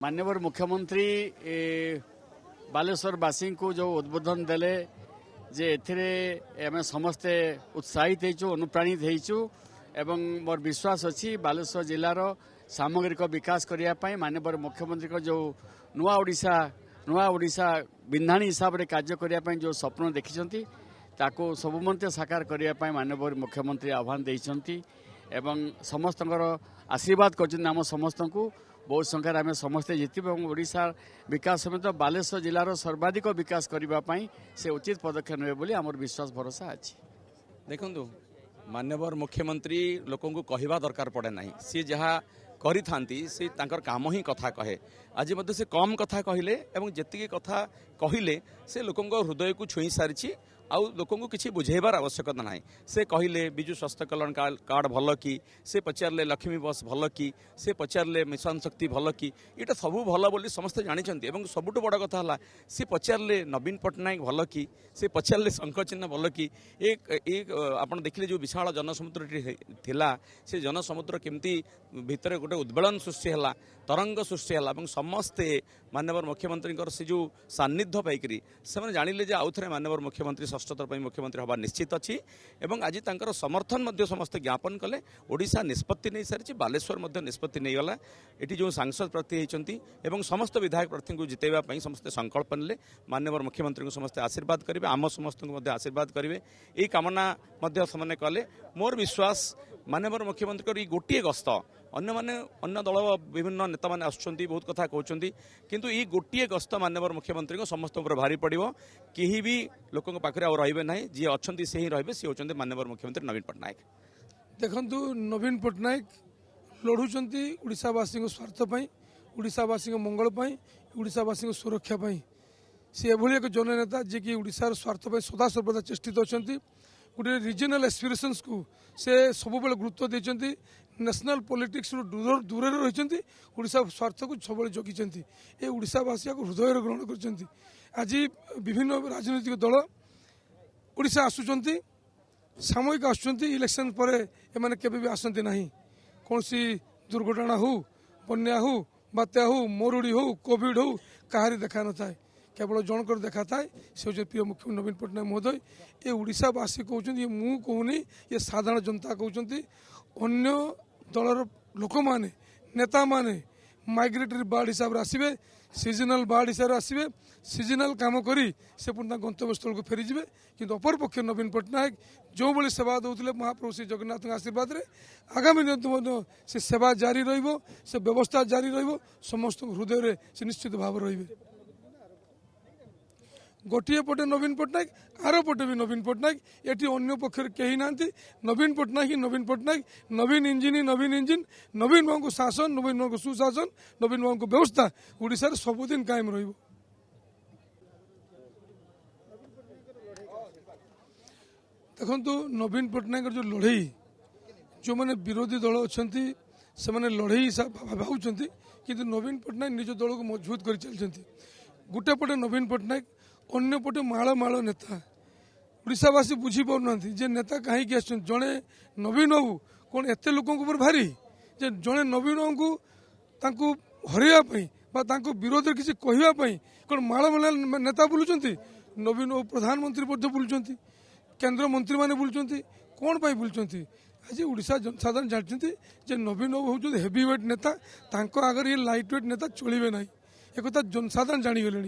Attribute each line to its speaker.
Speaker 1: माननीय मुख्यमंत्री बालेश्वरवासी को जो उद्बोधन देले जे एथिरे आम समस्ते उत्साहित होइछु अनुप्राणित होइछु एवं मोर विश्वास अच्छी बालेश्वर जिलार सामग्रिक विकास करने माननीय मुख्यमंत्री को जो नुआ ओडिशा बिंधाणी हिसाब से कार्य करने जो स्वप्न देखिं ताको सबुमंते साकार करने माननीय मुख्यमंत्री आह्वान देइछंती एवं समस्त आशीर्वाद कर समस्त को बहुत संख्यार आम समस्ते जितबे ओडिशा विकास समेत बालेश्वर जिलार सर्वाधिक विकास करने से उचित पदक्षेप नेबे बोली आमर विश्वास भरोसा अच्छी।
Speaker 2: देखु माननीय मुख्यमंत्री लोक कहवा दरकार पड़े ना सी जहाँ करी सी तांकर काम ही कथा कहे आज मध्य से कम कथा कहले एवं जी कथा कहले से लोक हृदय को छुई सारी आउ लोक किसी बुझेबार आवश्यकता ना से कहले बिजु स्वास्थ्य कल्याण कार्ड भल कि से पचारे लक्ष्मी बस भल कि से पचारे मिशन शक्ति भल कि ये सबू भल बोली समस्ते जानते सबुठ बड़ कथा है सी पचारे नवीन पट्टनायक भल कि से पचारे शंख चिन्ह भल कि एक आपड़ देखिले जो विशाल जनसमुद्र थिला से जनसमुद्र केमती भितर गोटे उद्वेलन सृष्टि है तरंग सृष्टि है समस्ते माननीय मुख्यमंत्री से जो सान्निध्य पाइकरी से जानिले जे आउ थे माननीय मुख्यमंत्री षष्ठथर मुख्यमंत्री हवा निश्चित अच्छी एवं आज तांकर समर्थन मध्य समस्ते ज्ञापन कले ओडिशा निष्पत्ति नहीं सारी बालेश्वर मध्य निष्पत्ति नहीं गला एटी जो सांसद प्रार्थी होती एवं समस्त विधायक प्रार्थी को जितेवा समस्ते संकल्प नेले माननीय मुख्यमंत्री को समस्ते आशीर्वाद करेंगे आम समस्त को आशीर्वाद करेंगे यही कामना से कले मोर विश्वास माननीय मुख्यमंत्री गोटे गस्त अन्य दल विभिन्न नेता मैंने आसुँच बहुत कथा कहते किंतु ये गोटे गस्त माननीय मुख्यमंत्री को समस्त भारी पड़ो कहीं भी लोकों पाखे रे ना जी अच्छा से ही रे सी होती माननीय मुख्यमंत्री नवीन पट्टनायक।
Speaker 3: देखु नवीन पट्टनायक लड़ुंट ओडावासी स्वार्थपाई ओडावासी मंगलपाई ओडावासी सुरक्षापी सी एभली एक जननेता जी कि ओडार स्वार्थपाई सदा सर्वदा चेष्टित अच्छा गोटे रिजनल एस्पिरेशंस को से सब गुरुत्व देते नेशनल पॉलिटिक्स दूर रही ओडिशा स्वार्थ को सब जगिंट ये ओडावासी को हृदय ग्रहण कर आज विभिन्न राजनीतिक दल ओडिशा आसुंच सामयिक आसुँच इलेक्शन पर एमाने केबे भी आसंती नहीं कौन सी दुर्घटना हो बन्या हो बात्या हो मरुड़ी हो कोविड हो कहारी देखा न था केवल जनकर देखा था से प्रिय मुख्यमंत्री नवीन पट्टनायक महोदय ये ओडावासी कहते मु कहूनी ये साधारण जनता कहते अन्य दलर लोक मैंने नेता माने माइग्रेटरी बार्ड हिसाब से आसवे सीजनाल बार्ड हिसाब से आसवे सीजनाल काम करी से पुणी गंतव्य स्थल को फेरीजे किंतु अपर पक्ष नवीन पट्टनायक जो भाई सेवा दौले महाप्रभु श्री जगन्नाथ आशीर्वाद रे आगामी दिन से सेवा जारी से व्यवस्था जारी समस्त हृदय से निश्चित भाव रे गोटे पटे नवीन पट्टनायक आर पटे भी नवीन पट्टनायक ये अन्य पक्ष कहीं ना नवीन पट्टनायक ही नवीन पट्टनायक नवीन इंजिन नवीन बाबू को शासन नवीन बाबू को सुशासन नवीन बाबू को व्यवस्था ओडिशा सबुदिन कायम रही। देखु नवीन पट्टनायक जो लड़ई जो मैंने विरोधी दल अच्छा से लड़ई भावुंट कि नवीन पट्टनायक निज दल को मजबूत कर चलते गोटे पटे नवीन पट्टनायक अन्य पटे माळ नेता ओडावासी बुझीपार जे नेता कहीं जड़े नवीन बाबू कौन एत लोक भारी जे जड़े नवीन बाबू को हरवाई विरोध में किसी कहवाई कौन माळ नेता बुलूं नवीन बाबू प्रधानमंत्री बुलूं केंद्र मंत्री मैंने बुलूं कौन पाई बुलूं आज ओडिशा जनसाधारण जानते जे नवीन बाबू हूँ हेवी वेट नेता आगे ये लाइट वेट नेता चलिए ना एक जनसाधारण जाणीगले